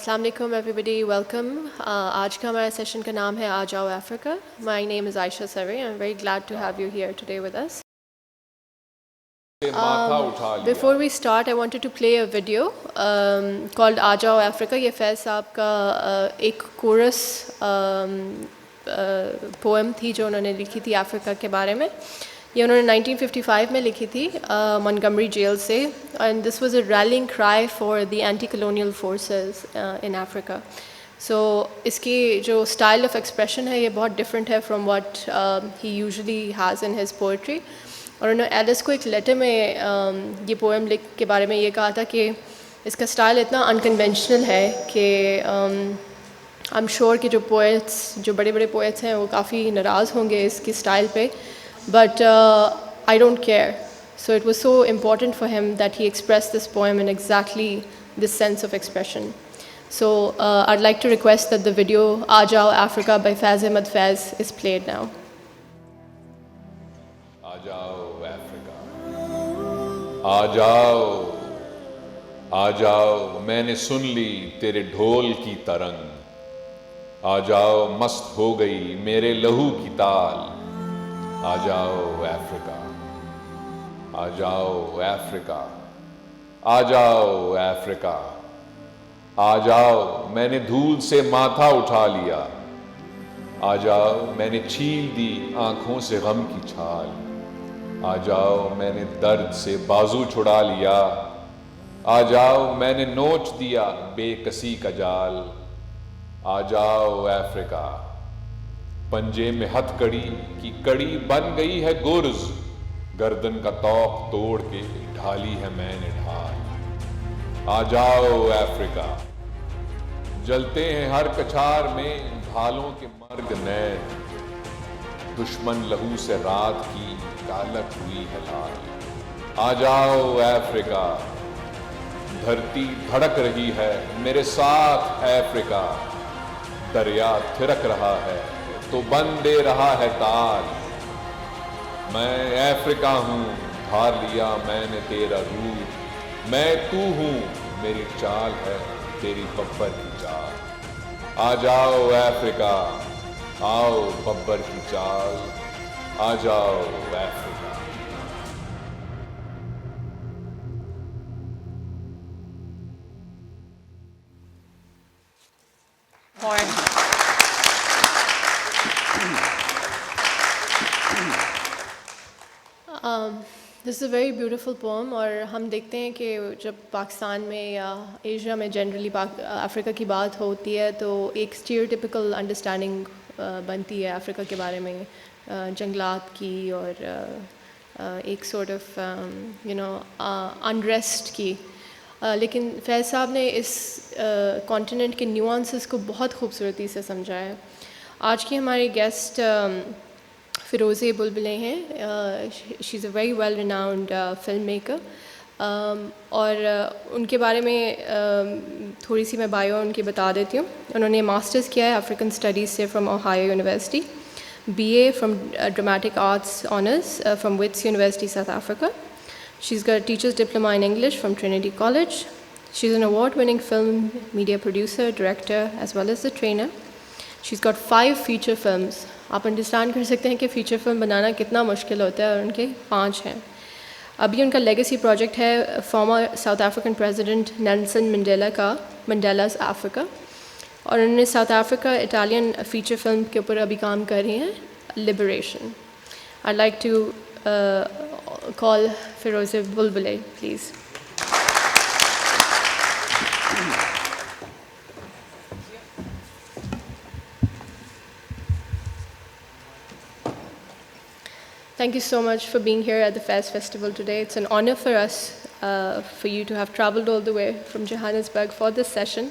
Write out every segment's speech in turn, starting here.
Assalamu alaikum everybody, welcome. आज का हमारा सेशन का नाम है आ जाओ Africa. My name is Aisha Sarwari. I'm very glad to have you here today with us. Before we start, I wanted to play a video called आ जाओ Africa. ये फैज़ साहब का एक कोरस पोएम थी जो उन्होंने लिखी थी अफ्रीका के बारे में. ये उन्होंने 1955 में लिखी थी Montgomery जेल से, and this was a rallying cry for the anti-colonial forces in Africa. So इसकी जो style of expression है ये बहुत different है from what he usually has in his poetry. और उन्होंने एलिस को एक लेटर में ये पोएम लिख के बारे में ये कहा था कि इसका स्टाइल इतना अनकन्वेंशनल है कि आई एम श्योर कि जो पोएट्स जो बड़े बड़े पोएट्स हैं वो काफ़ी नाराज़ होंगे इसकी स्टाइल पे. But I don't care. So it was so important for him that he expressed this poem in exactly this sense of expression. So I'd like to request that the video Aa Jao Africa by Faiz is played now. Aa Jao Africa. Aa Jao. Aa Jao. मैंने सुन ली तेरे ढोल की तरंग. आ जाओ मस्त हो गई मेरे लहू की ताल. आ जाओ अफ्रीका. आ जाओ अफ्रीका. आ जाओ अफ्रीका. आ जाओ मैंने धूल से माथा उठा लिया. आ जाओ मैंने छील दी आंखों से गम की छाल. आ जाओ मैंने दर्द से बाजू छुड़ा लिया. आ जाओ मैंने नोच दिया बेकसी का जाल. आ जाओ अफ्रीका. पंजे में हथकड़ी की कड़ी बन गई है गुर्ज. गर्दन का तौक तोड़ के ढाली है मैंने ढाल. आ जाओ अफ्रीका. जलते हैं हर कछार में भालों के मर्ग नैन. दुश्मन लहू से रात की कालक हुई है लाल. आ जाओ अफ्रीका. धरती धड़क रही है मेरे साथ अफ्रीका. दरिया थिरक रहा है तो बन दे रहा है ताल. मैं अफ्रीका हूँ धार लिया मैंने तेरा रूप. मैं तू हूँ मेरी चाल है तेरी बब्बर की चाल. आ जाओ अफ्रीका. आओ बब्बर की चाल. आ जाओ Africa. This is a very beautiful poem. और हम देखते हैं कि जब पाकिस्तान में या एशिया में जनरली अफ्रीका की बात होती है तो एक स्टीरियोटिपिकल अंडरस्टैंडिंग बनती है अफ्रीका के बारे में जंगलात की और एक सॉर्ट ऑफ अनरेस्ट की. लेकिन फैज़ साहब ने इस कॉन्टिनेंट के न्यूआंसेस को बहुत खूबसूरती से समझा है. आज की हमारी गेस्ट Firdoze Bulbulia हैं. she's a very well renowned filmmaker. और उनके बारे में थोड़ी सी मैं बायो उनकी बता देती हूँ. उन्होंने मास्टर्स किया है अफ्रीकन स्टडीज़ से from Ohio University. BA from dramatic arts honours from Wits University South Africa. She's got a teacher's diploma in English from Trinity College. She's an award-winning film media producer, director, as well as a trainer. She's got 5 feature films. आप understand कर सकते हैं कि feature film बनाना कितना मुश्किल होता है और उनके 5 हैं. अभी उनका लेगेसी प्रोजेक्ट है former South African president Nelson Mandela का मंडेलास अफ्रीका. और उन्होंने South Africa Italian feature film के ऊपर अभी काम कर रही हैं liberation. I like to call Firoze Bulbule please. Thank you so much for being here at the Faiz Festival today. It's an honor for us, for you to have traveled all the way from Johannesburg for this session.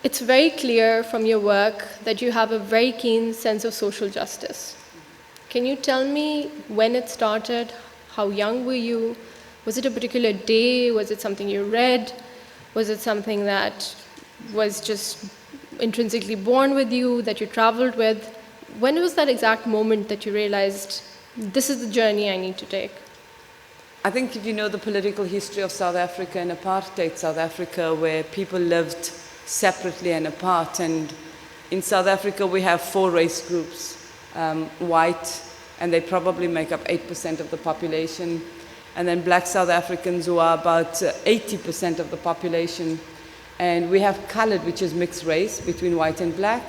It's very clear from your work that you have a very keen sense of social justice. Can you tell me when it started? How young were you? Was it a particular day? Was it something you read? Was it something that was just intrinsically born with you, that you traveled with? When was that exact moment that you realized, this is the journey I need to take? I think if you know the political history of South Africa and apartheid South Africa, where people lived separately and apart, and in South Africa we have 4 race groups, white, and they probably make up 8% of the population, and then black South Africans, who are about 80% of the population, and we have colored, which is mixed race between white and black,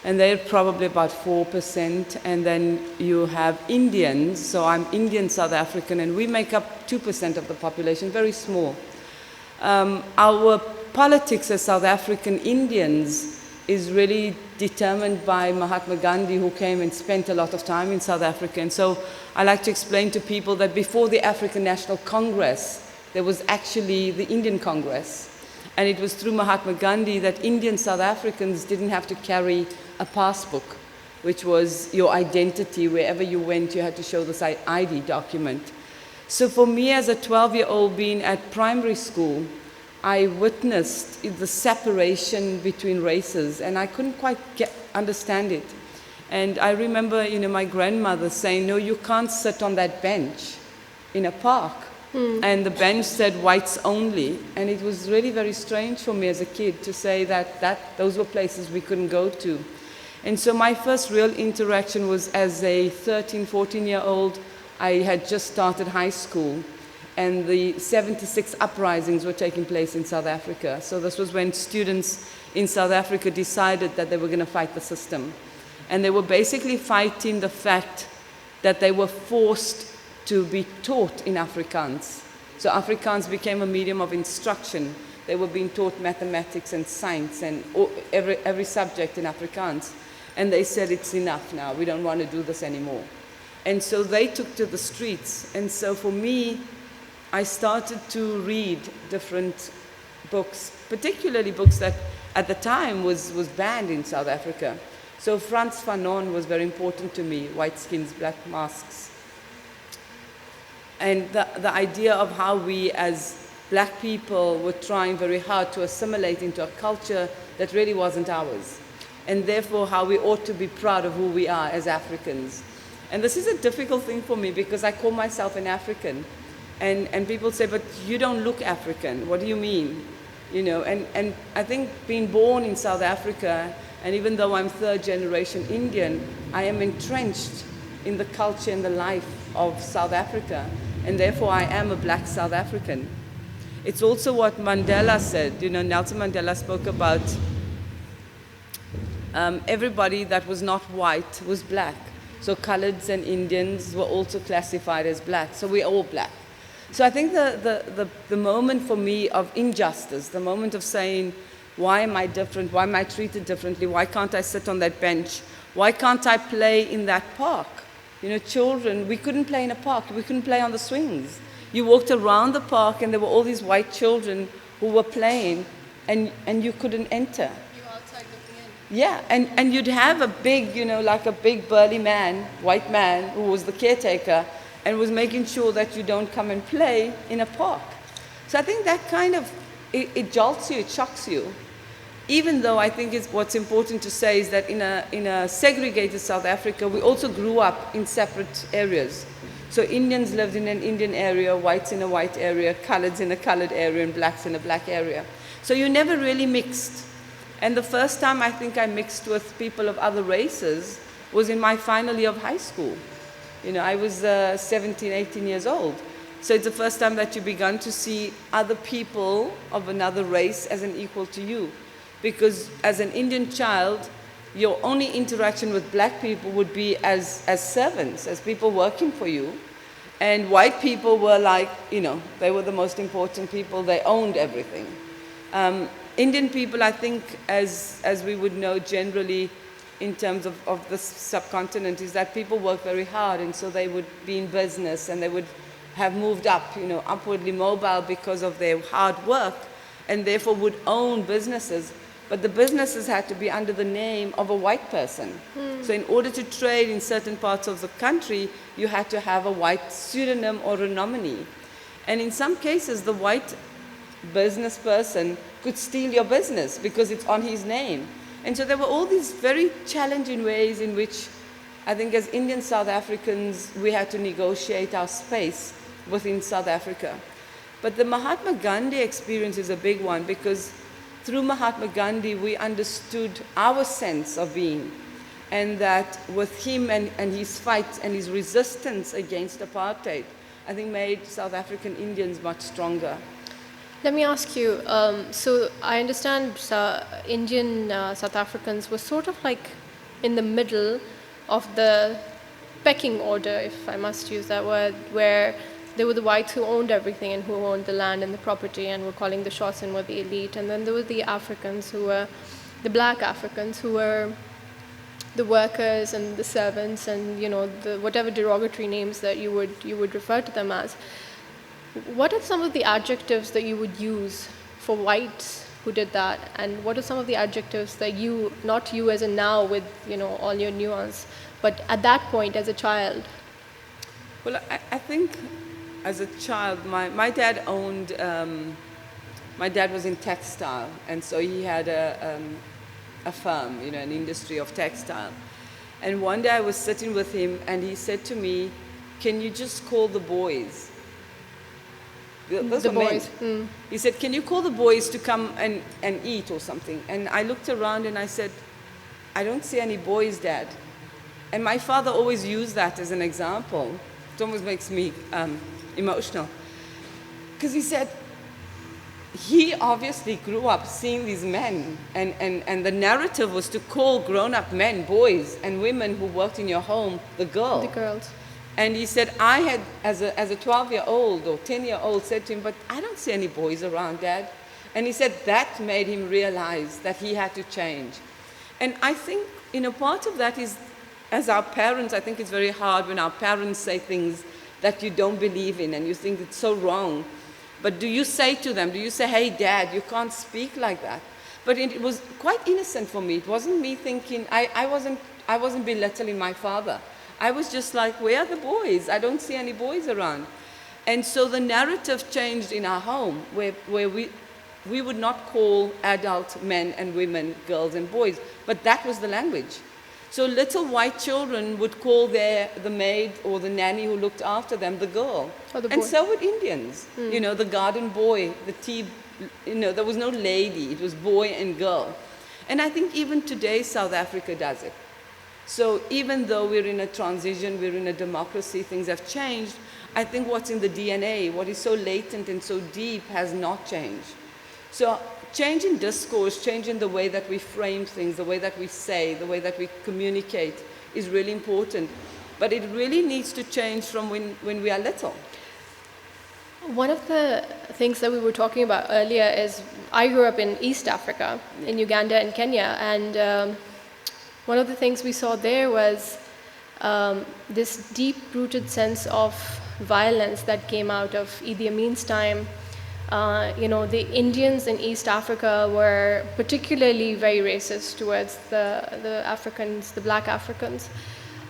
and they're probably about 4%, and then you have Indians, so I'm Indian South African, and we make up 2% of the population, very small. Our politics as South African Indians is really determined by Mahatma Gandhi, who came and spent a lot of time in South Africa. And so I like to explain to people that before the African National Congress, there was actually the Indian Congress. And it was through Mahatma Gandhi that Indian South Africans didn't have to carry a passbook, which was your identity. Wherever you went, you had to show this ID document. So for me, as a 12-year-old being at primary school, I witnessed the separation between races, and I couldn't quite understand it. And I remember, my grandmother saying, "No, you can't sit on that bench in a park." And the bench said whites only. And it was really very strange for me as a kid to say that those were places we couldn't go to. And so my first real interaction was as a 13, 14-year-old. I had just started high school, and the 76 uprisings were taking place in South Africa. So this was when students in South Africa decided that they were going to fight the system. And they were basically fighting the fact that they were forced to be taught in Afrikaans. So Afrikaans became a medium of instruction. They were being taught mathematics and science and every subject in Afrikaans. And they said, "It's enough now, we don't want to do this anymore." And so they took to the streets. And so for me, I started to read different books, particularly books that at the time was banned in South Africa. So Frantz Fanon was very important to me, White Skins, Black Masks. And the idea of how we as black people were trying very hard to assimilate into a culture that really wasn't ours. And therefore how we ought to be proud of who we are as Africans. And this is a difficult thing for me because I call myself an African. And people say, "But you don't look African. What do you mean?" And I think being born in South Africa, and even though I'm 3rd generation Indian, I am entrenched in the culture and the life of South Africa. And therefore I am a black South African. It's also what Mandela said. Nelson Mandela spoke about everybody that was not white was black. So coloreds and Indians were also classified as black. So we're all black. So I think the moment for me of injustice, the moment of saying, why am I different? Why am I treated differently? Why can't I sit on that bench? Why can't I play in that park? Children, we couldn't play in a park. We couldn't play on the swings. You walked around the park and there were all these white children who were playing, and you couldn't enter. You were outside looking in. Yeah, and you'd have a big, like a big burly man, white man, who was the caretaker, and was making sure that you don't come and play in a park. So I think that kind of, it jolts you, it shocks you. Even though I think what's important to say is that in a segregated South Africa, we also grew up in separate areas. So Indians lived in an Indian area, whites in a white area, coloreds in a colored area, and blacks in a black area. So you never really mixed. And the first time I think I mixed with people of other races was in my final year of high school. I was 17, 18 years old. So it's the first time that you began to see other people of another race as an equal to you. Because as an Indian child, your only interaction with black people would be as servants, as people working for you. And white people were like, they were the most important people. They owned everything. Indian people, I think, as we would know generally in terms of the subcontinent, is that people work very hard, and so they would be in business, and they would have moved up, upwardly mobile because of their hard work, and therefore would own businesses. But the businesses had to be under the name of a white person. So in order to trade in certain parts of the country, you had to have a white pseudonym or a nominee. And in some cases, the white business person could steal your business because it's on his name. And so there were all these very challenging ways in which I think as Indian South Africans, we had to negotiate our space within South Africa. But the Mahatma Gandhi experience is a big one because through Mahatma Gandhi, we understood our sense of being. And that with him and his fight and his resistance against apartheid, I think made South African Indians much stronger. Let me ask you, so I understand Indian South Africans were sort of like in the middle of the pecking order, if I must use that word, where there were the whites who owned everything and who owned the land and the property and were calling the shots and were the elite. And then there were the Africans who were, the black Africans who were the workers and the servants and, you know, the whatever derogatory names that you would refer to them as. What are some of the adjectives that you would use for whites who did that? And what are some of the adjectives that you, not you as in now with, you know, all your nuance, but at that point as a child? Well, I think as a child, my dad owned, my dad was in textile, and so he had a firm, you know, an industry of textile. And one day I was sitting with him and he said to me, "Can you just call the boys?" Those The were men. boys. Mm. He said, "Can you call the boys to come and eat or something?" And I looked around and I said, "I don't see any boys, Dad." And my father always used that as an example. It almost makes me emotional. Because he said, he obviously grew up seeing these men, and the narrative was to call grown-up men boys, and women who worked in your home the girl. The girls. And he said, I had, as a 12-year-old or 10-year-old, said to him, "But I don't see any boys around, Dad." And he said that made him realize that he had to change. And I think, you know, part of that is, as our parents, I think it's very hard when our parents say things that you don't believe in and you think it's so wrong. But do you say to them, do you say, "Hey, Dad, you can't speak like that"? But it was quite innocent for me. It wasn't me thinking, I wasn't belittling my father. I was just like, "Where are the boys? I don't see any boys around." And so the narrative changed in our home, where we would not call adult men and women girls and boys, but that was the language. So little white children would call the maid or the nanny who looked after them the girl. Or the And boy. so would Indians. You know, the garden boy, the tea, you know, there was no lady. It was boy and girl. And I think even today South Africa does it. So even though we're in a transition, we're in a democracy, things have changed, I think what's in the DNA, what is so latent and so deep, has not changed. So change in discourse, change in the way that we frame things, the way that we say, the way that we communicate is really important. But it really needs to change from when we are little. One of the things that we were talking about earlier is I grew up in East Africa, in Uganda and Kenya, and one of the things we saw there was this deep-rooted sense of violence that came out of Idi Amin's time. You know, the Indians in East Africa were particularly very racist towards the Africans, the black Africans.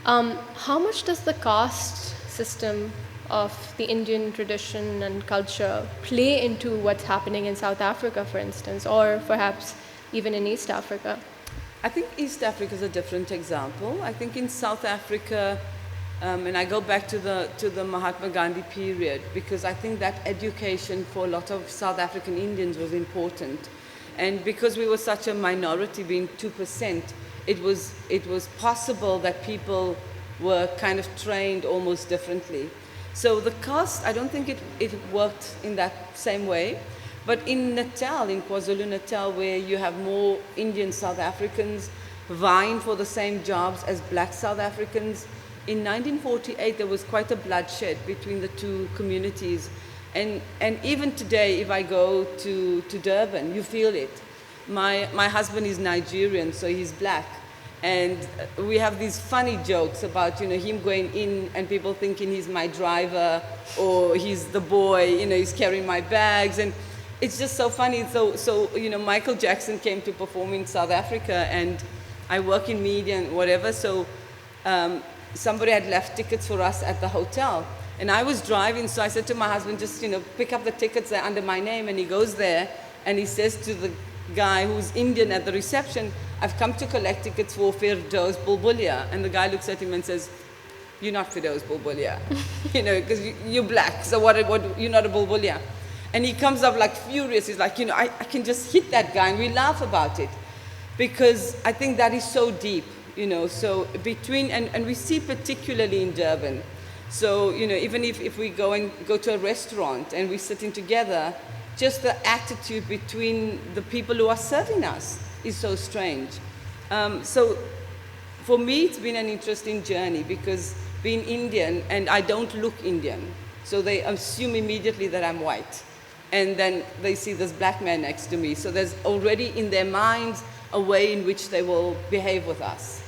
How much does the caste system of the Indian tradition and culture play into what's happening in South Africa, for instance, or perhaps even in East Africa? I think East Africa is a different example. I think in South Africa, and I go back to the Mahatma Gandhi period, because I think that education for a lot of South African Indians was important. And because we were such a minority, being 2%, it was possible that people were kind of trained almost differently. So the caste, I don't think it worked in that same way. But in Natal, in KwaZulu-Natal, where you have more Indian South Africans vying for the same jobs as black South Africans, in 1948 there was quite a bloodshed between the two communities. And even today, if I go to Durban, you feel it. My husband is Nigerian, so he's black. And we have these funny jokes about, you know, him going in and people thinking he's my driver or he's the boy, you know, he's carrying my bags. And it's just so funny. So you know, Michael Jackson came to perform in South Africa, and I work in media and whatever. So somebody had left tickets for us at the hotel. And I was driving, so I said to my husband, just, you know, pick up the tickets, they're under my name. And he goes there and he says to the guy who's Indian at the reception, "I've come to collect tickets for Firdoze Bulbulia." And the guy looks at him and says, you're not Firdoze Bulbulia, because you're black, so what, you're not a Bulbulia. And he comes up like furious. He's like, I can just hit that guy, and we laugh about it. Because I think that is so deep, so between, and we see particularly in Durban. So, even if we go to a restaurant and we're sitting together, just the attitude between the people who are serving us is so strange. So for me, it's been an interesting journey because being Indian, and I don't look Indian, so they assume immediately that I'm white. And then they see this black man next to me. So there's already in their minds a way in which they will behave with us.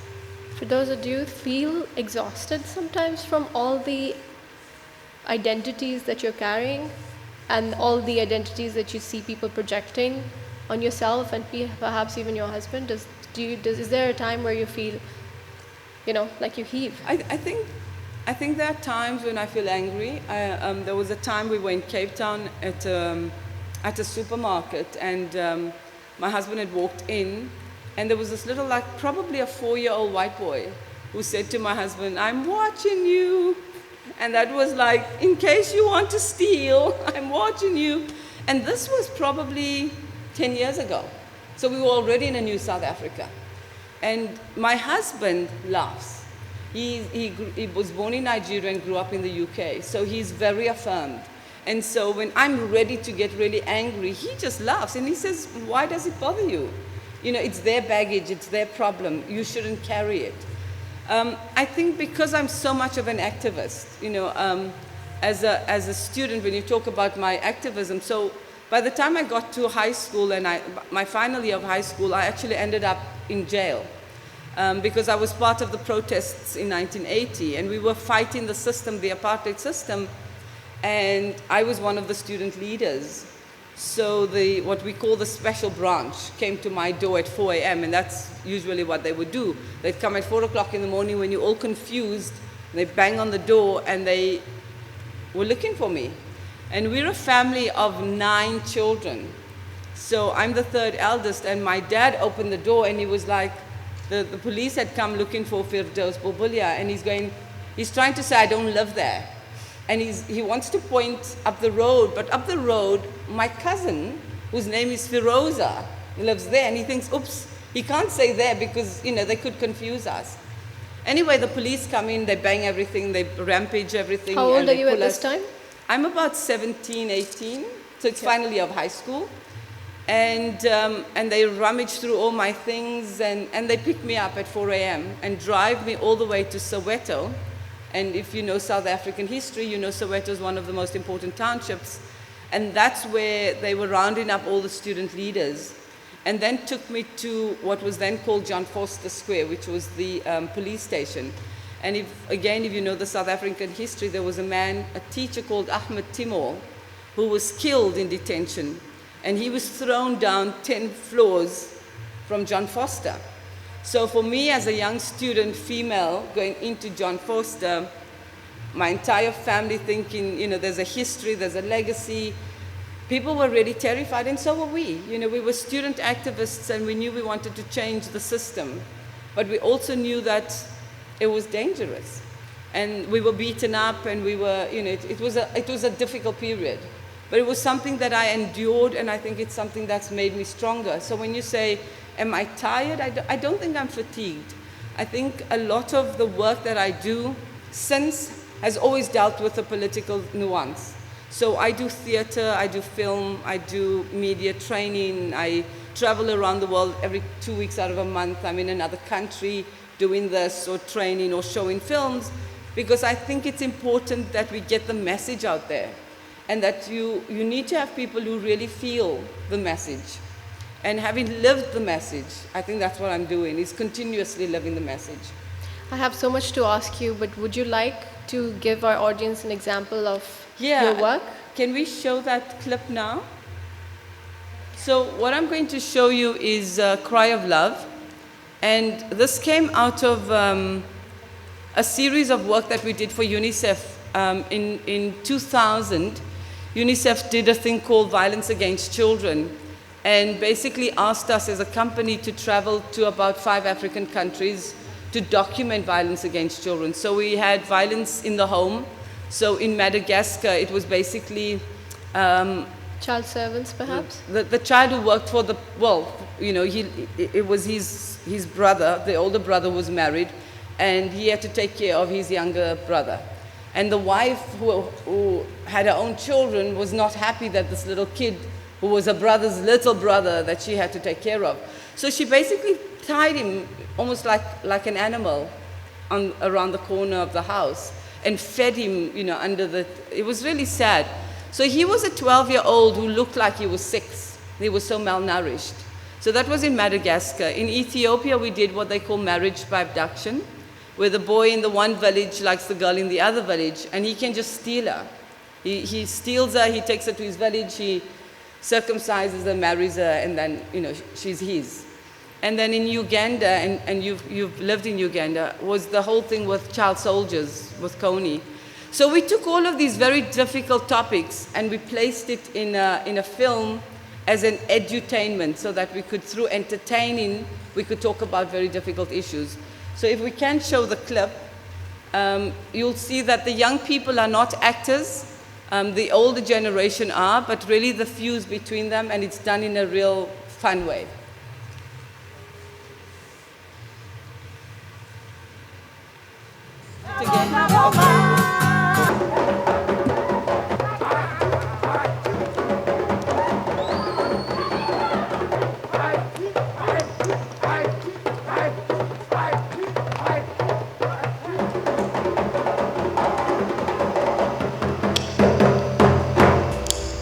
Firdoze, do you feel exhausted sometimes from all the identities that you're carrying and all the identities that you see people projecting on yourself and perhaps even your husband? Is there a time where you feel, like you heave? I think there are times when I feel angry. There was a time we were in Cape Town at a supermarket, and my husband had walked in, and there was this little, probably a 4-year-old white boy who said to my husband, "I'm watching you." And that was like, in case you want to steal, I'm watching you. And this was probably 10 years ago. So we were already in a new South Africa. And my husband laughs. He was born in Nigeria and grew up in the UK. So he's very affirmed. And so when I'm ready to get really angry, he just laughs. And he says, "Why does it bother you? It's their baggage, it's their problem. You shouldn't carry it." I think because I'm so much of an activist, as a student, when you talk about my activism, so by the time I got to high school and my final year of high school, I actually ended up in jail because I was part of the protests in 1980, and we were fighting the system, the apartheid system, and I was one of the student leaders. So what we call the special branch came to my door at 4 a.m., and that's usually what they would do. They'd come at 4 o'clock in the morning when you're all confused, they bang on the door, and they were looking for me. And we're a family of 9 children. So I'm the 3rd eldest, and my dad opened the door, and he was like, the police had come looking for Firdoze Bulbulia, and he's trying to say, "I don't live there." And he wants to point up the road, but up the road, my cousin, whose name is Firdoze, lives there, and he thinks, oops, he can't say there because, they could confuse us. Anyway, the police come in, they bang everything, they rampage everything. How old are you at this time? I'm about 17, 18, so it's final year of high school. And they rummage through all my things, and they pick me up at 4 a.m. and drive me all the way to Soweto. And if you know South African history, you know Soweto is one of the most important townships. And that's where they were rounding up all the student leaders. And then took me to what was then called John Vorster Square, which was the police station. And if you know the South African history, there was a teacher called Ahmed Timor, who was killed in detention. And he was thrown down 10 floors from John Vorster. So for me, as a young student, female, going into John Vorster, my entire family thinking, there's a history, there's a legacy. People were really terrified, and so were we. We were student activists, and we knew we wanted to change the system. But we also knew that it was dangerous. And we were beaten up, and we were, it was a difficult period. But it was something that I endured, and I think it's something that's made me stronger. So when you say, am I tired? I don't think I'm fatigued. I think a lot of the work that I do since has always dealt with a political nuance. So I do theater, I do film, I do media training, I travel around the world every 2 weeks out of a month. I'm in another country doing this or training or showing films, because I think it's important that we get the message out there, and that you need to have people who really feel the message. And having lived the message, I think that's what I'm doing, is continuously living the message. I have so much to ask you, but would you like to give our audience an example of your work? Can we show that clip now? So what I'm going to show you is Cry of Love. And this came out of a series of work that we did for UNICEF. In 2000, UNICEF did a thing called Violence Against Children, and basically asked us as a company to travel to about 5 African countries to document violence against children. So we had violence in the home. So in Madagascar, it was basically Child servants, perhaps? the child who worked for the, well, you know, it was his brother, the older brother was married, and he had to take care of his younger brother. And the wife who had her own children was not happy that this little kid, who was her brother's little brother, that she had to take care of. So she basically tied him almost like an animal around the corner of the house and fed him, you know, it was really sad. So he was a 12-year-old who looked like he was 6. He was so malnourished. So that was in Madagascar. In Ethiopia, we did what they call marriage by abduction, where the boy in the one village likes the girl in the other village, and he can just steal her. He steals her, he takes her to his village, he circumcises her, marries her, and then, you know, she's his. And then in Uganda, and you've lived in Uganda, was the whole thing with child soldiers, with Kony. So we took all of these very difficult topics and we placed it in a film as an edutainment, so that we could, through entertaining, we could talk about very difficult issues. So if we can show the clip, you'll see that the young people are not actors, the older generation are, but really the fuse between them, and it's done in a real fun way.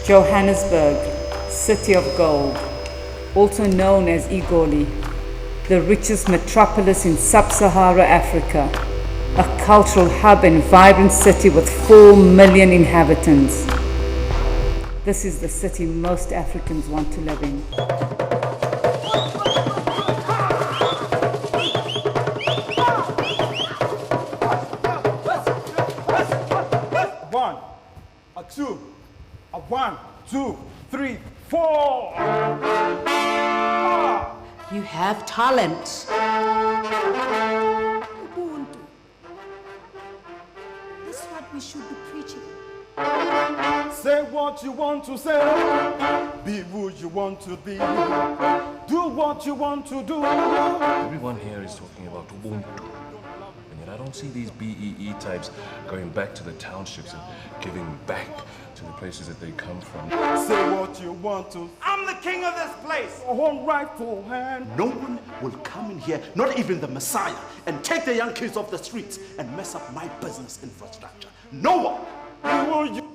Johannesburg, City of Gold, also known as Igoli, the richest metropolis in sub-Sahara Africa, a cultural hub and vibrant city with 4 million inhabitants. This is the city most Africans want to live in. One, two, three, 4. You have talent. Ubuntu. This is what we should be preaching. Say what you want to say. Be who you want to be. Do what you want to do. Everyone here is talking about Ubuntu. And yet I don't see these BEE types going back to the townships and giving back to the places that they come from. Say what you want to. I'm the king of this place. Hold rightful hand. No one will come in here, not even the Messiah, and take the young kids off the streets and mess up my business infrastructure. No one. Who will you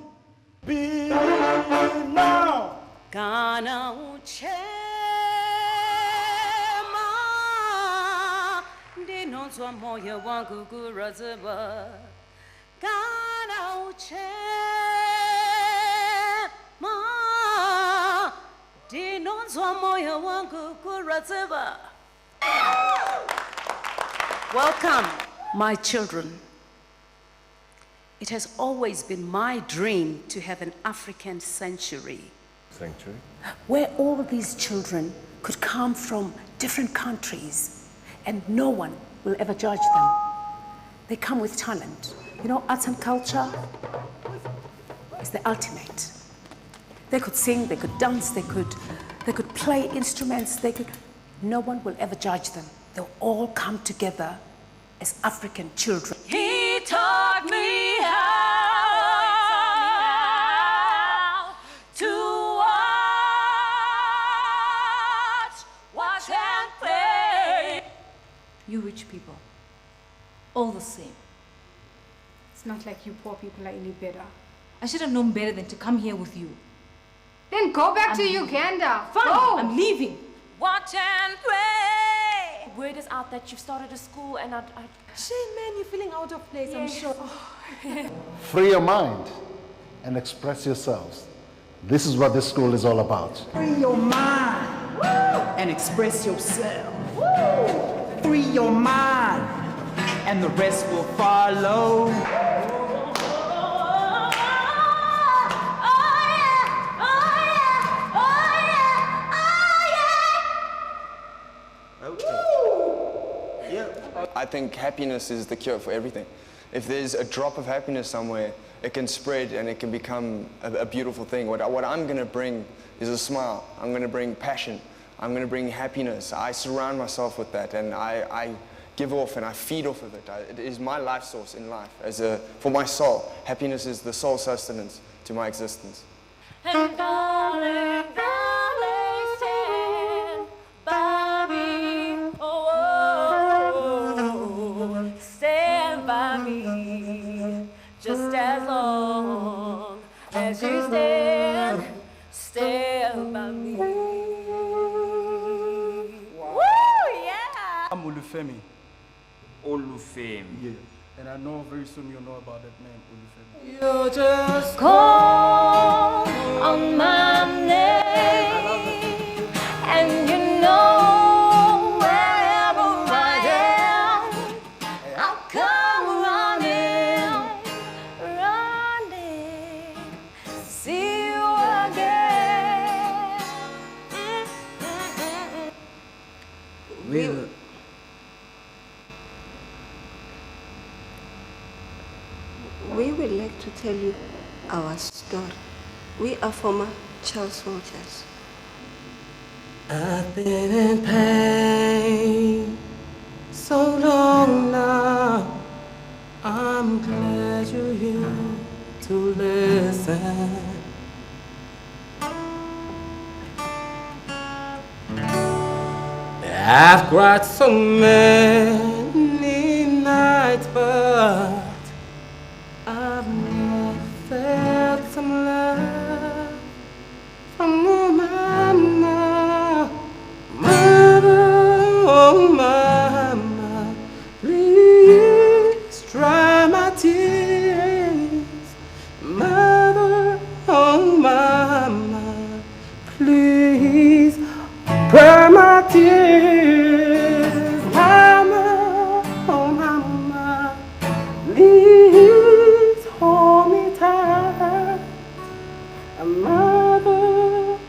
be now? Kana uchema ndinonzwa moyo wangu kurazeba. Kana uchema ndinonzwa moyo wangu kurazeba. Welcome, my children. It has always been my dream to have an African sanctuary. Sanctuary? Where all these children could come from different countries and no one will ever judge them. They come with talent. You know, arts and culture is the ultimate. They could sing, they could dance, they could play instruments, no one will ever judge them. They'll all come together as African children. He taught me how to watch and play. You rich people, all the same. It's not like you poor people are any better. I should have known better than to come here with you. Then go back to Uganda. Fine, Go. I'm leaving. Watch and play. Word is out that you've started a school and Shame, man, you're feeling out of place, I'm sure. Free your mind and express yourselves. This is what this school is all about. Free your mind and express yourself. Free your mind and the rest will follow. I think happiness is the cure for everything. If there's a drop of happiness somewhere, it can spread and it can become a beautiful thing. What I'm going to bring is a smile. I'm going to bring passion. I'm going to bring happiness. I surround myself with that, and I give off and I feed off of it. It is my life source in life. For my soul, happiness is the sole sustenance to my existence. And darling, darling, stand by me. Oh, stand by me. Just as long as you stand by me. Woo, yeah! I'm Olufemi. Olufemi. Yeah. And I know very soon you'll know about that name, Olufemi. You just call on my name, and you know wherever I am, I'll come running, see you again. We would like to tell you our story. We are former child soldiers. I've been in pain so long now. I'm glad you're here to listen. I've cried so many nights, but I've never felt some love from a mama. Mother, oh mama, please dry my tears. Mother, oh mama, please dry my tears. Mama, oh mama, please hold me tight. Mother,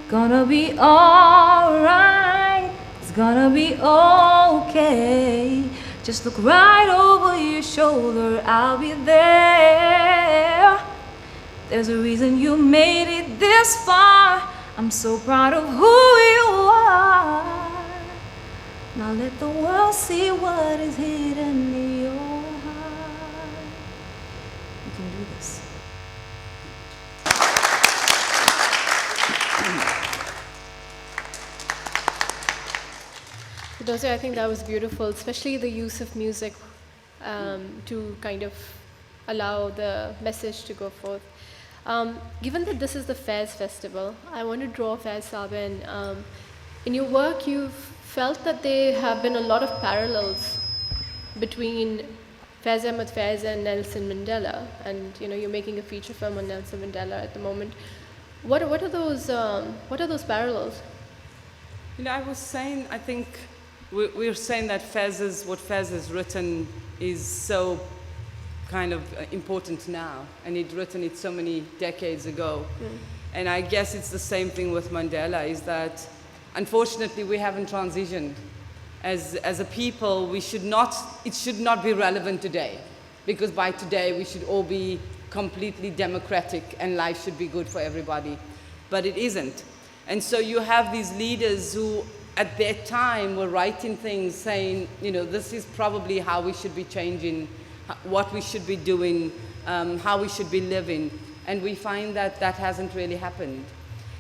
Gonna be alright, it's gonna be okay. Just look right over your shoulder, I'll be there. There's a reason you made it this far. I'm so proud of who you are. Now let the world see what is hidden in your heart. You can do this. Firdoze, I think that was beautiful, especially the use of music to kind of allow the message to go forth. Given that this is the Faiz Festival, I want to draw Faiz Saab in your work, you've felt that there have been a lot of parallels between Faiz Ahmed Faiz and Nelson Mandela, and you're making a feature film on Nelson Mandela at the moment. What are those parallels? I was saying, I think we're saying that what Faiz has written is so kind of important now, and he'd written it so many decades ago. And I guess it's the same thing with Mandela, is that unfortunately we haven't transitioned. As a people, it should not be relevant today, because by today we should all be completely democratic and life should be good for everybody. But it isn't. And so you have these leaders who at their time were writing things saying, this is probably how we should be changing, what we should be doing, how we should be living. And we find that that hasn't really happened.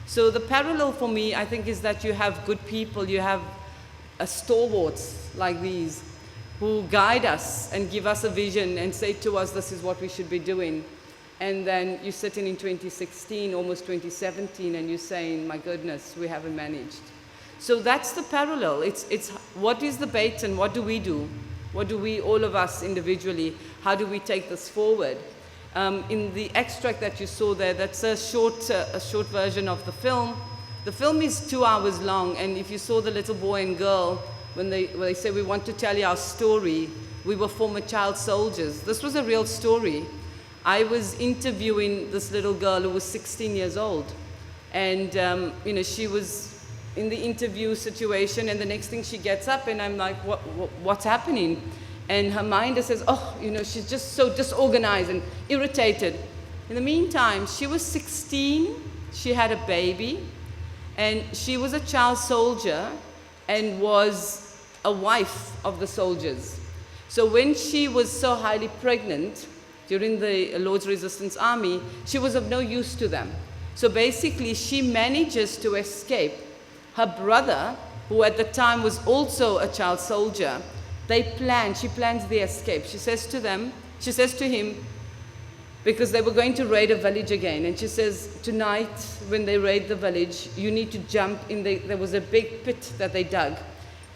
So the parallel for me, I think, is that you have good people, you have stalwarts like these who guide us and give us a vision and say to us, this is what we should be doing. And then you're sitting in 2016, almost 2017, and you're saying, my goodness, we haven't managed. So that's the parallel. It's what is the bait and what do we do? What do we, all of us individually, how do we take this forward? In the extract that you saw there, that's a short version of the film. The film is 2 hours long, and if you saw the little boy and girl, when they say, we want to tell you our story, we were former child soldiers. This was a real story. I was interviewing this little girl who was 16 years old. And, she was in the interview situation, and the next thing she gets up, and I'm like, what's happening? And her mind says, oh, you know, she's just so disorganized and irritated. In the meantime, she was 16, she had a baby, and she was a child soldier and was a wife of the soldiers. So when she was so highly pregnant during the Lord's Resistance Army, she was of no use to them. So basically, she manages to escape. Her brother, who at the time was also a child soldier, she plans the escape. She says to him, because they were going to raid a village again, and she says, tonight, when they raid the village, you need to jump in there was a big pit that they dug.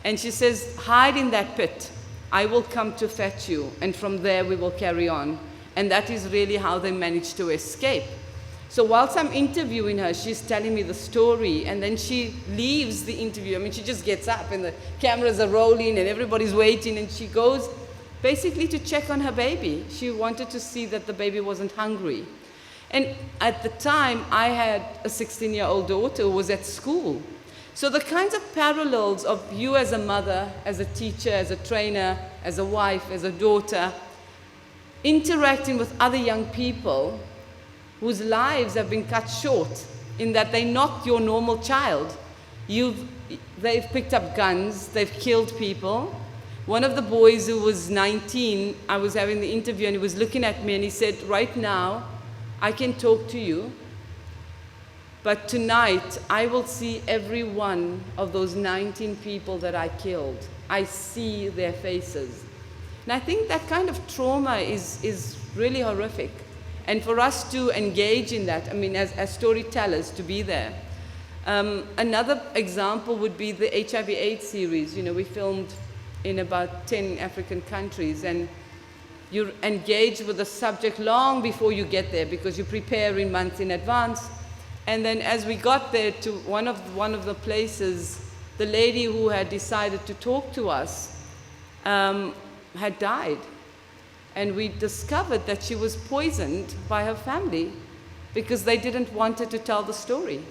And she says, hide in that pit. I will come to fetch you, and from there we will carry on. And that is really how they managed to escape. So whilst I'm interviewing her, she's telling me the story, and then she leaves the interview. I mean, she just gets up, and the cameras are rolling, and everybody's waiting, and she goes basically to check on her baby. She wanted to see that the baby wasn't hungry. And at the time, I had a 16-year-old daughter who was at school. So the kinds of parallels of you as a mother, as a teacher, as a trainer, as a wife, as a daughter, interacting with other young people whose lives have been cut short in that they're not your normal child. They've picked up guns, they've killed people. One of the boys who was 19, I was having the interview, and he was looking at me and he said, right now, I can talk to you, but tonight I will see every one of those 19 people that I killed. I see their faces. And I think that kind of trauma is really horrific. And for us to engage in that, I mean, as storytellers, to be there. Another example would be the HIV/AIDS series. You know, we filmed in about 10 African countries, and you engage with the subject long before you get there, because you prepare in months in advance. And then as we got there to one of the places, the lady who had decided to talk to us had died. And we discovered that she was poisoned by her family because they didn't want her to tell the story.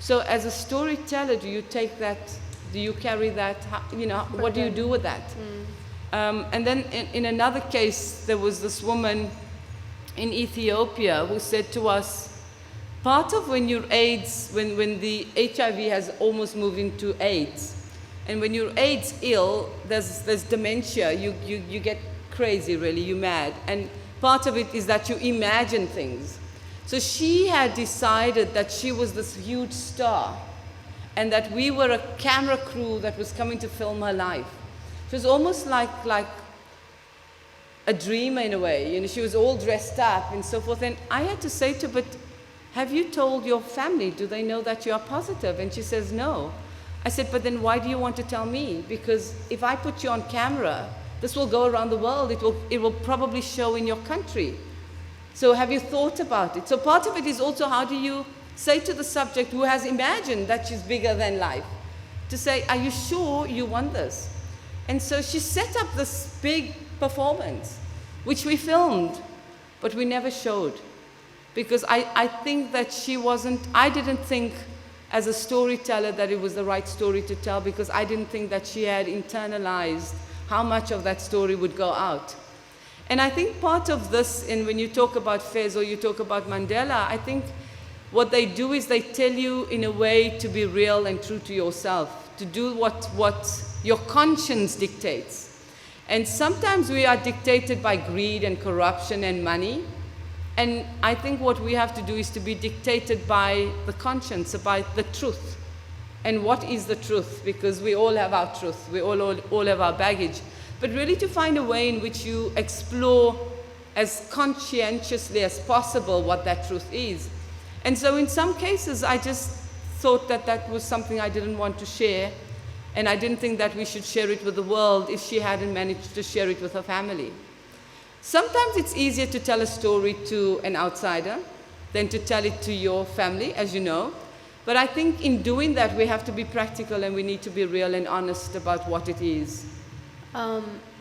So as a storyteller, do you take that, do you carry that, you know, what do you do with that? And then in another case, there was this woman in Ethiopia who said to us, part of when you're AIDS, when the HIV has almost moved into AIDS, and when you're AIDS ill, there's dementia, you get crazy, really, you're mad. And part of it is that you imagine things. So she had decided that she was this huge star, and that we were a camera crew that was coming to film her life. It was almost like a dream in a way. You know, she was all dressed up and so forth. And I had to say to her, but have you told your family? Do they know that you are positive? And she says, no. I said, but then why do you want to tell me? Because if I put you on camera, this will go around the world. It will probably show in your country. So have you thought about it? So part of it is also, how do you say to the subject who has imagined that she's bigger than life, to say, are you sure you want this? And so she set up this big performance, which we filmed, but we never showed. Because I think that I didn't think as a storyteller that it was the right story to tell, because I didn't think that she had internalized how much of that story would go out. And I think part of this, and when you talk about Faiz or you talk about Mandela, I think what they do is they tell you in a way to be real and true to yourself, to do what your conscience dictates. And sometimes we are dictated by greed and corruption and money. And I think what we have to do is to be dictated by the conscience, by the truth. And what is the truth? Because we all have our truth. We all have our baggage. But really to find a way in which you explore as conscientiously as possible what that truth is. And so in some cases, I just thought that that was something I didn't want to share. And I didn't think that we should share it with the world if she hadn't managed to share it with her family. Sometimes it's easier to tell a story to an outsider than to tell it to your family, as you know. But I think in doing that, we have to be practical, and we need to be real and honest about what it is.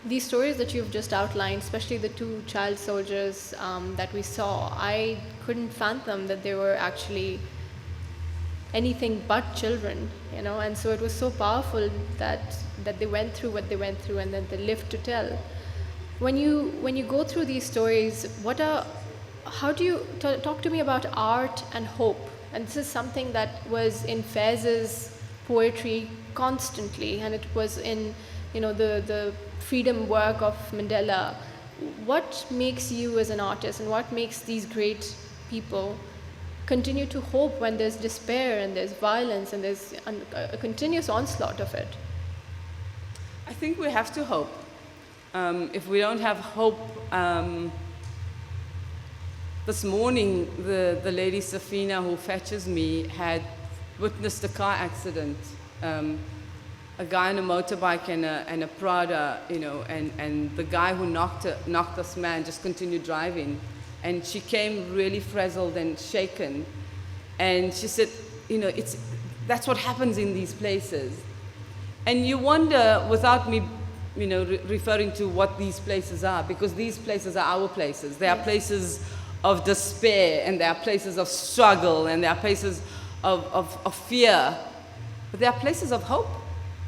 These stories that you've just outlined, especially the 2 child soldiers that we saw, I couldn't fathom that they were actually anything but children, you know, and so it was so powerful that they went through what they went through and then they lived to tell. When you go through these stories, how do you talk to me about art and hope? And this is something that was in Faiz's poetry constantly, and it was in, you know, the freedom work of Mandela. What makes you as an artist, and what makes these great people continue to hope when there's despair and there's violence and there's a continuous onslaught of it? I think we have to hope. If we don't have hope, this morning the lady Safina who fetches me had witnessed a car accident. A guy on a motorbike and a Prada, you know, and the guy who knocked this man just continued driving. And she came really frazzled and shaken. And she said, you know, that's what happens in these places. And you wonder, without me, you know, referring to what these places are, because these places are our places. They are places of despair, and they are places of struggle, and they are places of fear. But they are places of hope.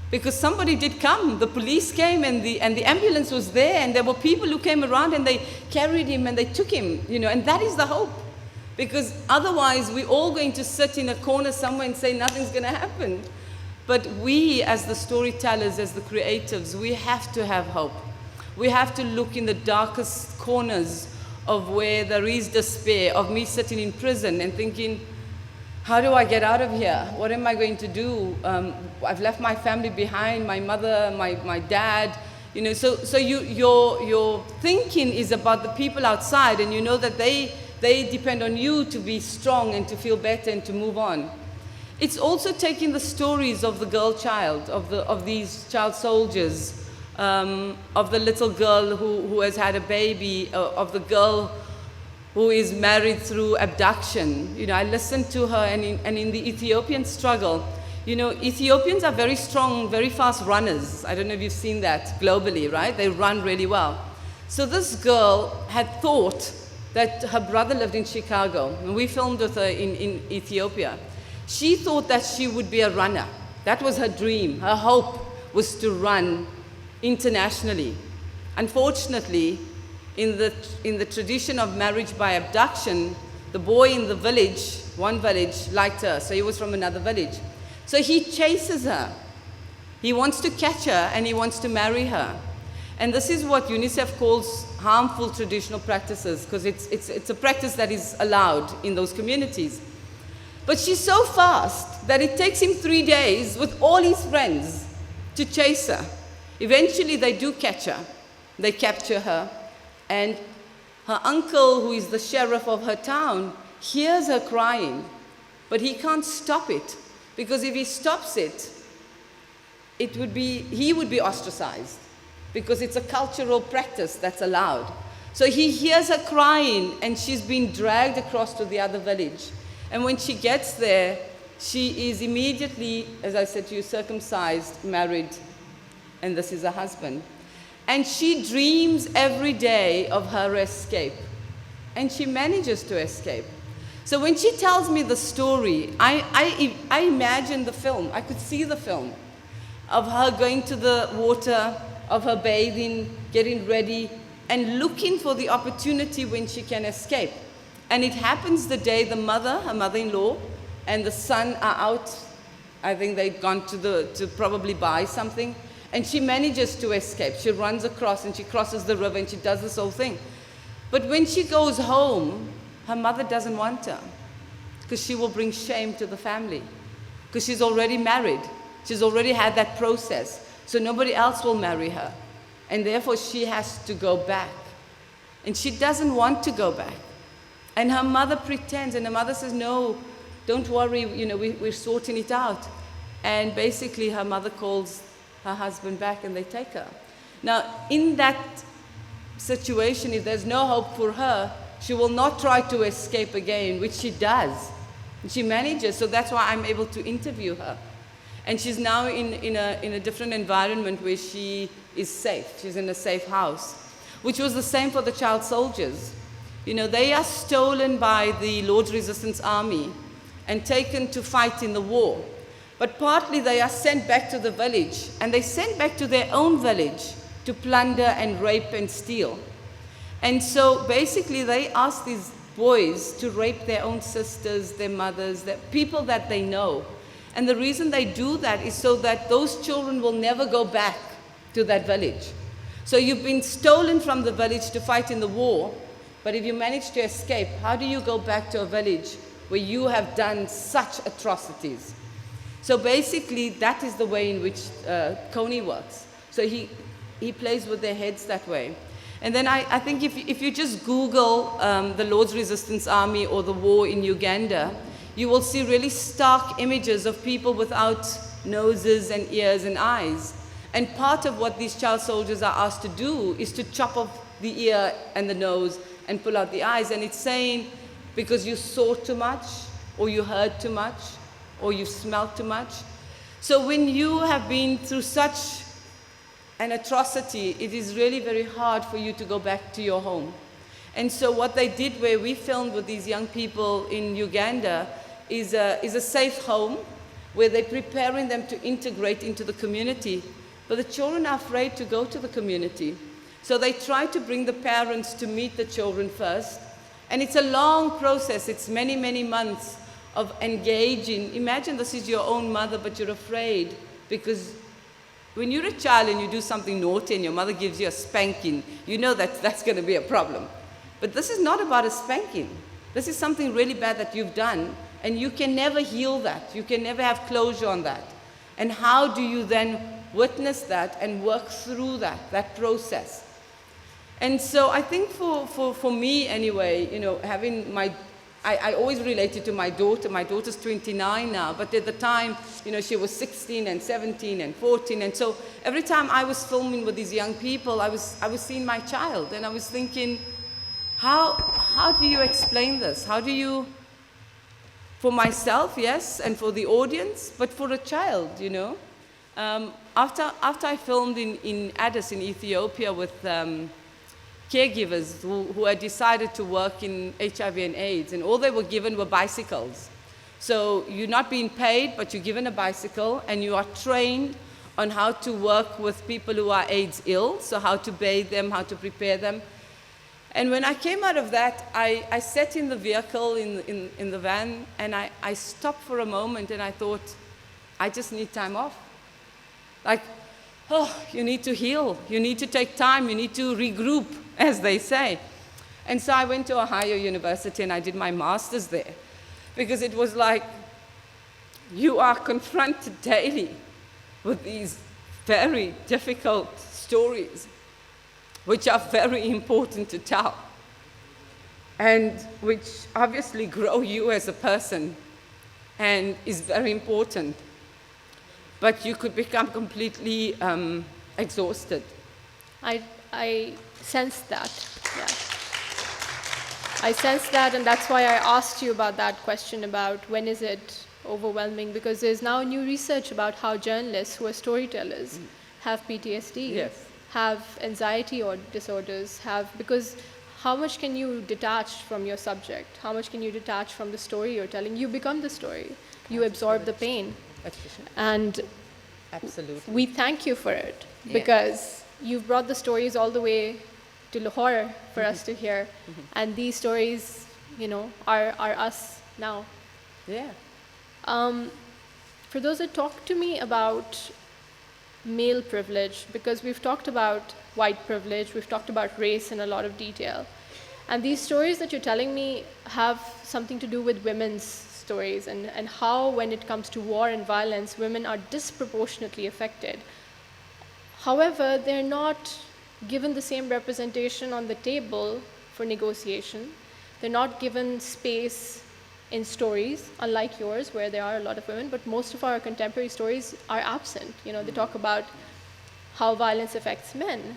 Because somebody did come, the police came, and the ambulance was there, and there were people who came around and they carried him and they took him, you know, and that is the hope. Because otherwise we're all going to sit in a corner somewhere and say nothing's going to happen. But we, as the storytellers, as the creatives, we have to have hope. We have to look in the darkest corners of where there is despair, of me sitting in prison and thinking, how do I get out of here? What am I going to do? I've left my family behind, my mother, my dad. You know, so your thinking is about the people outside, and you know that they depend on you to be strong and to feel better and to move on. It's also taking the stories of the girl child, of these child soldiers, of the little girl who has had a baby, of the girl who is married through abduction. You know, I listened to her, and in the Ethiopian struggle, you know, Ethiopians are very strong, very fast runners. I don't know if you've seen that globally, right? They run really well. So this girl had thought that her brother lived in Chicago, and we filmed with her in Ethiopia. She thought that she would be a runner. That was her dream. Her hope was to run internationally. Unfortunately, in the tradition of marriage by abduction, the boy in the village, one village, liked her, so he was from another village. So he chases her. He wants to catch her, and he wants to marry her. And this is what UNICEF calls harmful traditional practices, because it's a practice that is allowed in those communities. But she's so fast that it takes him 3 days with all his friends to chase her. Eventually they do catch her. They capture her. And her uncle, who is the sheriff of her town, hears her crying, but he can't stop it, because if he stops it, he would be ostracized, because it's a cultural practice that's allowed. So he hears her crying, and she's been dragged across to the other village. And when she gets there, she is immediately, as I said to you, circumcised, married, and this is her husband. And she dreams every day of her escape. And she manages to escape. So when she tells me the story, I imagine the film. I could see the film of her going to the water, of her bathing, getting ready, and looking for the opportunity when she can escape. And it happens the day the mother, her mother-in-law, and the son are out. I think they've gone to probably buy something. And she manages to escape. She runs across, and she crosses the river, and she does this whole thing. But when she goes home, her mother doesn't want her, because she will bring shame to the family, because she's already married. She's already had that process. So nobody else will marry her. And therefore she has to go back. And she doesn't want to go back. And her mother pretends, and her mother says, no, don't worry, you know, we're sorting it out. And basically her mother calls her husband back, and they take her. Now, in that situation, if there's no hope for her, she will not try to escape again, which she does. And she manages, so that's why I'm able to interview her. And she's now in a different environment where she is safe. She's in a safe house, which was the same for the child soldiers. You know, they are stolen by the Lord's Resistance Army, and taken to fight in the war. But partly they are sent back to the village, and they sent back to their own village to plunder and rape and steal. And so basically they ask these boys to rape their own sisters, their mothers, their people that they know. And the reason they do that is so that those children will never go back to that village. So you've been stolen from the village to fight in the war, but if you manage to escape, how do you go back to a village where you have done such atrocities? So basically, that is the way in which Coney works. So he plays with their heads that way. And then I think if you just Google the Lord's Resistance Army or the war in Uganda, you will see really stark images of people without noses and ears and eyes. And part of what these child soldiers are asked to do is to chop off the ear and the nose and pull out the eyes. And it's saying, because you saw too much, or you heard too much, or you smelled too much. So when you have been through such an atrocity, it is really very hard for you to go back to your home. And so what they did, where we filmed with these young people in Uganda, is a safe home where they're preparing them to integrate into the community. But the children are afraid to go to the community. So they try to bring the parents to meet the children first. And it's a long process. It's many, many months of engaging. Imagine this is your own mother, but you're afraid, because when you're a child and you do something naughty and your mother gives you a spanking, you know that that's going to be a problem. But this is not about a spanking. This is something really bad that you've done, and you can never heal that. You can never have closure on that. And how do you then witness that and work through that process? And so I think for me anyway, you know, having I always related to my daughter. My daughter's 29 now, but at the time, you know, she was 16 and 17 and 14. And so every time I was filming with these young people, I was seeing my child, and I was thinking, how do you explain this? How do you, for myself, yes, and for the audience, but for a child, you know? After I filmed in Addis in Ethiopia with caregivers who had decided to work in HIV and AIDS, and all they were given were bicycles. So you're not being paid, but you're given a bicycle, and you are trained on how to work with people who are AIDS ill, so how to bathe them, how to prepare them. And when I came out of that, I sat in the vehicle, in the van, and I stopped for a moment, and I thought, I just need time off. Like, oh, you need to heal. You need to take time. You need to regroup, as they say. And so I went to Ohio University and I did my master's there, because it was like, you are confronted daily with these very difficult stories, which are very important to tell, and which obviously grow you as a person and is very important. But you could become completely exhausted. I sense that, yeah. I sense that, and that's why I asked you about that question about when is it overwhelming, because there's now new research about how journalists who are storytellers have PTSD, yes, have anxiety or disorders, because how much can you detach from your subject? How much can you detach from the story you're telling? You become the story. You absorb the pain. And absolutely, we thank you for it, yeah, because you've brought the stories all the way to Lahore for us to hear, and these stories, you know, are us now. Yeah. Firdoze, talk to me about male privilege, because we've talked about white privilege, we've talked about race in a lot of detail, and these stories that you're telling me have something to do with women's stories, and how, when it comes to war and violence, women are disproportionately affected. However, they're not given the same representation on the table for negotiation. They're not given space in stories, unlike yours, where there are a lot of women, but most of our contemporary stories are absent. You know, they talk about how violence affects men.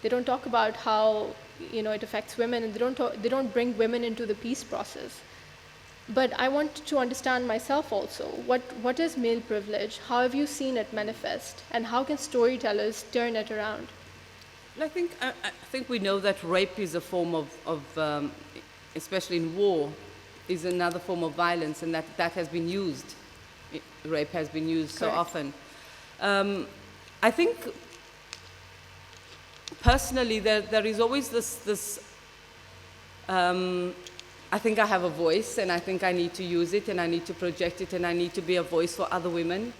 They don't talk about how, you know, it affects women, and they don't bring women into the peace process. But I want to understand myself also, what is male privilege? How have you seen it manifest? And how can storytellers turn it around? I think we know that rape is a form of especially in war, is another form of violence, and that has been used. Rape has been used so often. I think personally there is always this I think I have a voice, and I think I need to use it, and I need to project it, and I need to be a voice for other women.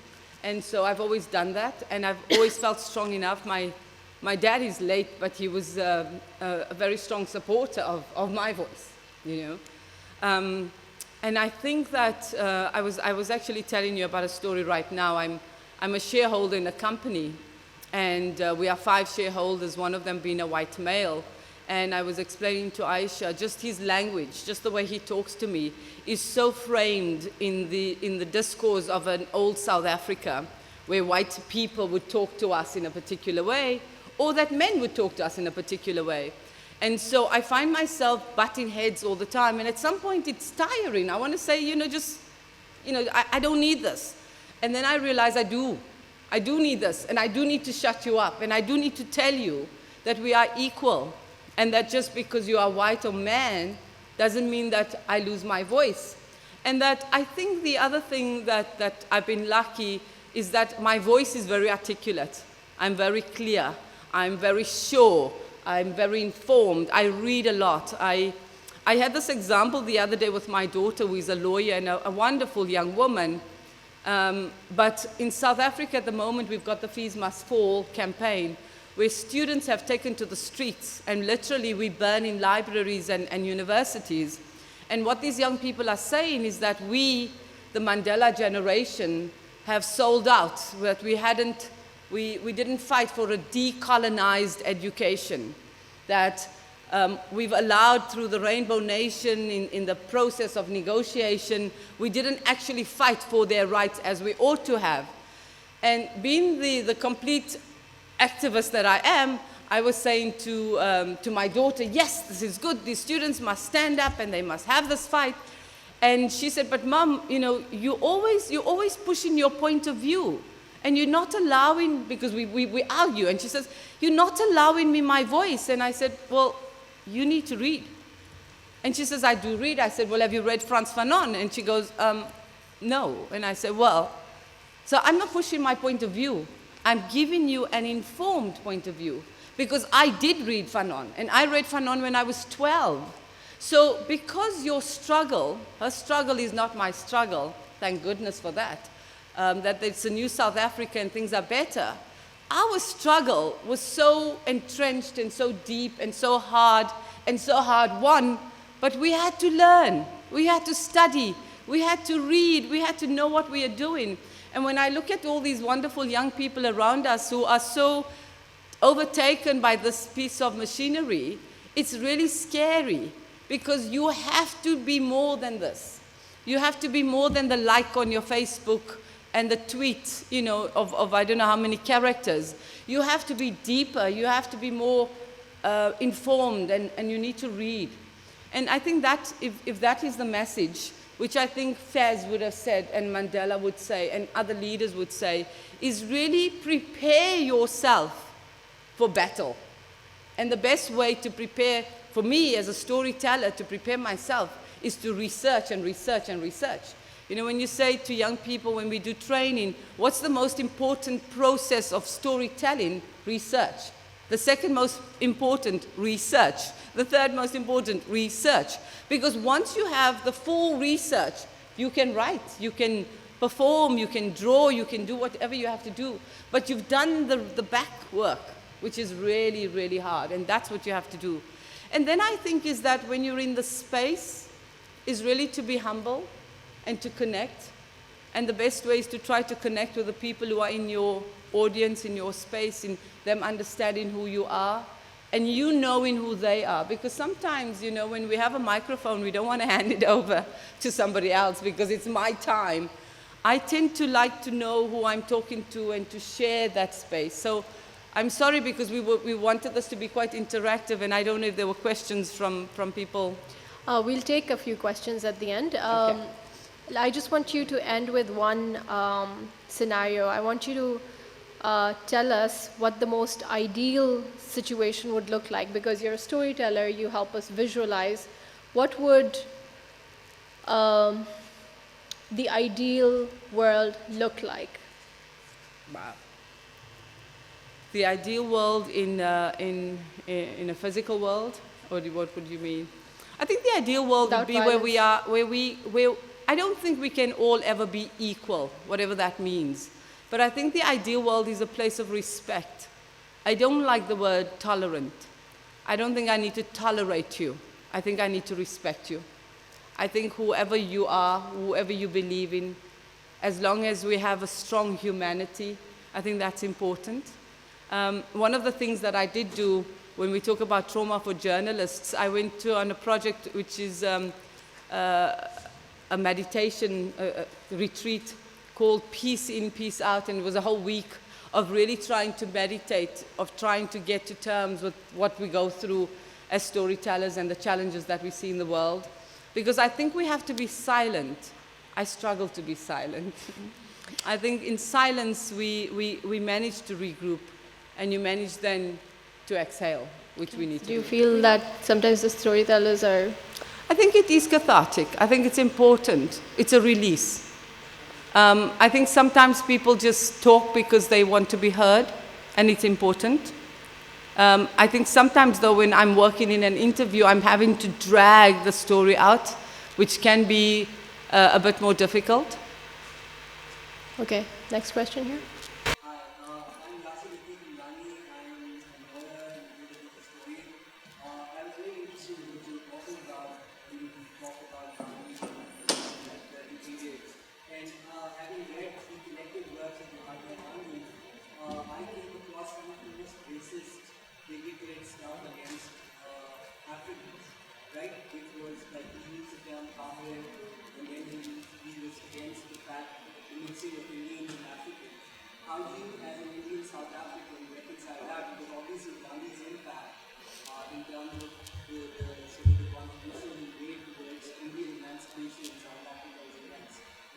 And so I've always done that, and I've always felt strong enough. My dad is late, but he was a very strong supporter of my voice, you know. And I think that I was actually telling you about a story right now. I'm a shareholder in a company, and we are 5 shareholders, one of them being a white male. And I was explaining to Aisha, just his language, just the way he talks to me, is so framed in the discourse of an old South Africa, where white people would talk to us in a particular way, or that men would talk to us in a particular way. And so I find myself butting heads all the time, and at some point it's tiring. I want to say, I don't need this. And then I realize I do need this, and I do need to shut you up, and I do need to tell you that we are equal. And that just because you are white or man doesn't mean that I lose my voice. And that I think the other thing that I've been lucky is that my voice is very articulate. I'm very clear. I'm very sure. I'm very informed. I read a lot. I had this example the other day with my daughter, who is a lawyer and a wonderful young woman. But in South Africa at the moment, we've got the Fees Must Fall campaign, where students have taken to the streets, and literally we burn in libraries and universities. And what these young people are saying is that we, the Mandela generation, have sold out, that we didn't fight for a decolonized education, that we've allowed through the Rainbow Nation in the process of negotiation, we didn't actually fight for their rights as we ought to have. And being the complete activist that I am, I was saying to my daughter, yes, this is good, these students must stand up and they must have this fight. And she said, but Mom, you're always pushing your point of view, and you're not allowing, because we argue, and she says, you're not allowing me my voice. And I said, well, you need to read. And she says, I do read. I said, well, have you read Frantz Fanon? And she goes, no. And I said, well, so I'm not pushing my point of view. I'm giving you an informed point of view, because I did read Fanon, and I read Fanon when I was 12. So because your struggle, her struggle is not my struggle, thank goodness for that, that it's a new South Africa and things are better. Our struggle was so entrenched and so deep and so hard won, but we had to learn, we had to study, we had to read, we had to know what we are doing. And when I look at all these wonderful young people around us who are so overtaken by this piece of machinery, it's really scary, because you have to be more than this. You have to be more than the like on your Facebook and the tweet, of I don't know how many characters. You have to be deeper. You have to be more informed, and you need to read. And I think that if that is the message, which I think Faiz would have said, and Mandela would say, and other leaders would say, is really prepare yourself for battle. And the best way to prepare, for me as a storyteller, to prepare myself, is to research and research and research. When you say to young people when we do training, what's the most important process of storytelling? Research. The second most important, research. The third most important, research. Because once you have the full research, you can write, you can perform, you can draw, you can do whatever you have to do. But you've done the back work, which is really, really hard, and that's what you have to do. And then I think is that when you're in the space, is really to be humble and to connect. And the best way is to try to connect with the people who are in your audience, in your space, in them understanding who you are, and you knowing who they are. Because sometimes, when we have a microphone, we don't want to hand it over to somebody else because it's my time. I tend to like to know who I'm talking to and to share that space. So I'm sorry, because we wanted this to be quite interactive, and I don't know if there were questions from people. We'll take a few questions at the end. Okay. I just want you to end with one scenario. I want you to tell us what the most ideal situation would look like, because you're a storyteller, you help us visualize. What would the ideal world look like? Wow. The ideal world in a physical world, or what would you mean? I think the ideal world would be where we are, where I don't think we can all ever be equal, whatever that means. But I think the ideal world is a place of respect. I don't like the word tolerant. I don't think I need to tolerate you. I think I need to respect you. I think whoever you are, whoever you believe in, as long as we have a strong humanity, I think that's important. One of the things that I did do when we talk about trauma for journalists, I went on a project which is a meditation retreat called Peace In, Peace Out, and it was a whole week of really trying to meditate, of trying to get to terms with what we go through as storytellers and the challenges that we see in the world. Because I think we have to be silent. I struggle to be silent. I think in silence we manage to regroup, and you manage then to exhale, which we need to do. Do you feel that sometimes the storytellers are... I think it is cathartic. I think it's important. It's a release. I think sometimes people just talk because they want to be heard, and it's important. I think sometimes, though, when I'm working in an interview, I'm having to drag the story out, which can be a bit more difficult. Okay, next question here.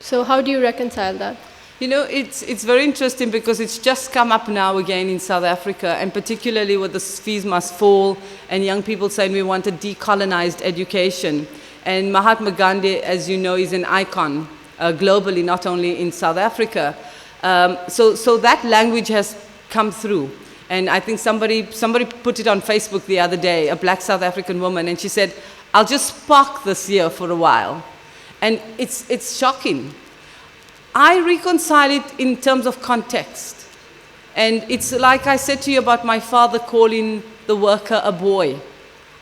So how do you reconcile that? You know, it's very interesting because it's just come up now again in South Africa, and particularly with the fees must fall and young people saying we want a decolonized education. And Mahatma Gandhi, as you know, is an icon globally, not only in South Africa. So that language has come through. And I think somebody put it on Facebook the other day, a black South African woman, and she said, I'll just park this here for a while. And it's shocking. I reconcile it in terms of context. And it's like I said to you about my father calling the worker a boy.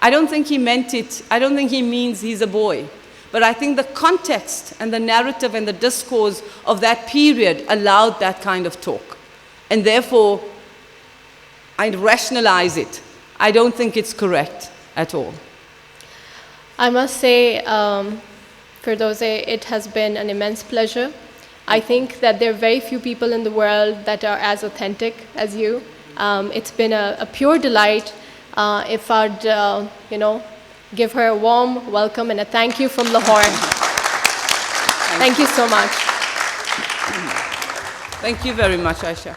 I don't think he meant it. I don't think he means he's a boy. But I think the context and the narrative and the discourse of that period allowed that kind of talk. And therefore, I rationalize it. I don't think it's correct at all. I must say, Firdoze, it has been an immense pleasure. I think that there are very few people in the world that are as authentic as you. It's been a pure delight. If I'd, give her a warm welcome and a thank you from Lahore. Thank you so much. Thank you very much, Aisha.